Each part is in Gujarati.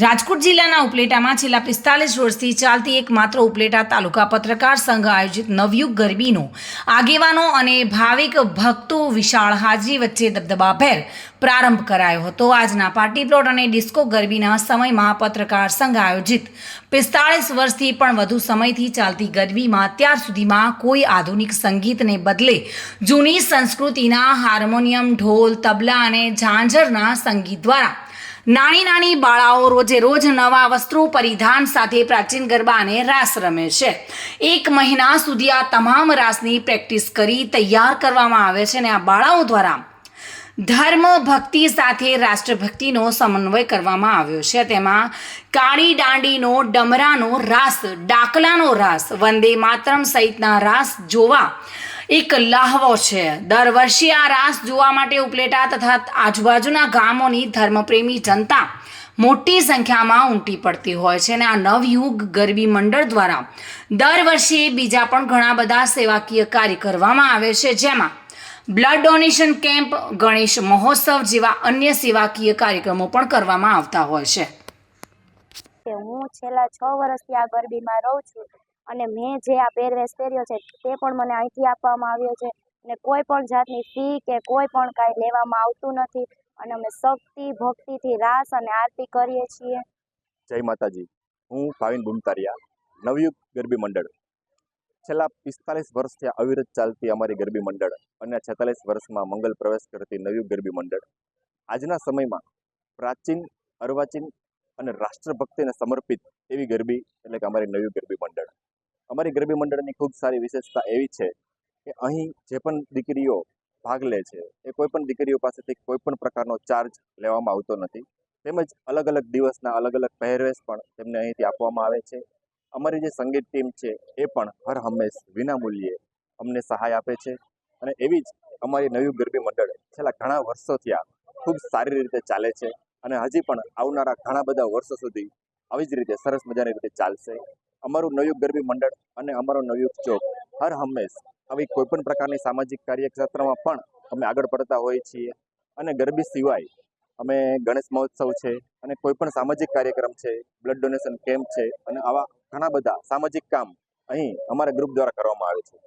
રાજકોટ જિલ્લાના ઉપલેટામાં છેલ્લા 45 વર્ષથી ચાલતી એકમાત્ર ઉપલેટા તાલુકા પત્રકાર સંઘ આયોજિત નવયુગ ગરબીનો આગેવાનો અને ભાવિક ભક્તો વિશાળ હાજરી વચ્ચે દબદબાભેર પ્રારંભ કરાયો હતો। આજના પાર્ટી પ્લોટ અને ડિસ્કો ગરબીના સમયમાં પત્રકાર સંઘ આયોજિત 45 વર્ષથી પણ વધુ સમયથી ચાલતી ગરબીમાં અત્યાર સુધીમાં કોઈ આધુનિક સંગીતને બદલે જૂની સંસ્કૃતિના હાર્મોનિયમ, ઢોલ, તબલા અને ઝાંઝરના સંગીત દ્વારા નાની બાળાઓ રોજે રોજ નવા વસ્ત્રો પરિધાન સાથે પ્રાચીન ગરબા અને રાસ રમે છે। 1 મહિના સુધી આ તમામ રાસની પ્રેક્ટિસ કરી તૈયાર કરવામાં આવે છે અને આ બાળાઓ દ્વારા ધર્મ ભક્તિ સાથે રાષ્ટ્રભક્તિનો સમન્વય કરવામાં આવ્યો છે। તેમાં કાળી દાંડીનો, ડમરાનો રાસ, ડાકલાનો રાસ, વંદે માતરમ સહિતના રાસ જોવા એક લાહવો છે। દર વર્ષે આ રાસ જોવા માટે ઉપલેટા તથા આજુબાજુના ગામોની ધર્મપ્રેમી જનતા મોટી સંખ્યામાં ઉમટી પડતી હોય છે અને આ નવયુગ ગરબી મંડળ દ્વારા દર વર્ષે બીજા પણ ઘણા બધા સેવાકીય કાર્ય કરવામાં આવે છે, જેમાં બ્લડ ડોનેશન કેમ્પ, ગણેશ મહોત્સવ જેવા અન્ય સેવાકીય કાર્યક્રમો પણ કરવામાં આવતા હોય છે। હું છેલ્લા 6 વર્ષથી આ ગરબીમાં રહું છું અને મેં જે આ પહેરવેશ પહેર્યો છે તે પણ મને અહીંથી આપવામાં આવ્યો છે અને કોઈ પણ જાતની ફી કે કોઈ પણ કાંઈ લેવામાં આવતું નથી અને અમે શક્તિ ભક્તિથી રાસ અને આરતી કરીએ છીએ। જય માતાજી। હું ભાવિન બુમતારિયા, નવયુગ ગરબી મંડળ છેલ્લા 45 વર્ષથી અવિરત ચાલતી અમારી ગરબી મંડળ અને 46 વર્ષમાં મંગલ પ્રવેશ કરતી નવયુગ ગરબી મંડળ આજના સમયમાં પ્રાચીન, અર્વાચીન અને રાષ્ટ્રભક્તિને સમર્પિત એવી ગરબી એટલે કે અમારી નવયુગ ગરબી મંડળ। અમારી ગરબી મંડળની ખૂબ સારી વિશેષતા એવી છે કે અહીં જે પણ દીકરીઓ ભાગ લે છે એ કોઈ પણ દીકરીઓ પાસેથી કોઈ પણ પ્રકારનો ચાર્જ લેવામાં આવતો નથી, તેમજ અલગ અલગ દિવસના અલગ અલગ પહેરવેશ પણ તેમને અહીંથી આપવામાં આવે છે। અમારી જે સંગીત ટીમ છે એ પણ હર હંમેશ વિનામૂલ્યે અમને સહાય આપે છે અને એવી જ અમારી નવયુગ ગરબી મંડળ છેલ્લા ઘણા વર્ષોથી આ ખૂબ સારી રીતે ચાલે છે અને હજી પણ આવનારા ઘણા બધા વર્ષો સુધી આવી જ રીતે સરસ મજાની રીતે ચાલશે। અમારું નવયુગ ગરબી મંડળ અને અમારો નવયુગ ચોક હર હંમેશ આવી કોઈપણ પ્રકારની સામાજિક કાર્યક્ષેત્રમાં પણ અમે આગળ પડતા હોઈએ છીએ અને ગરબી સિવાય અમે ગણેશ મહોત્સવ છે અને કોઈપણ સામાજિક કાર્યક્રમ છે, બ્લડ ડોનેશન કેમ્પ છે અને આવા ઘણા બધા સામાજિક કામ અહીં અમારા ગ્રુપ દ્વારા કરવામાં આવે છે।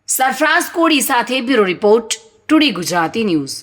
સરફરાઝ કોડી સાથે bureau report, today Gujarati news.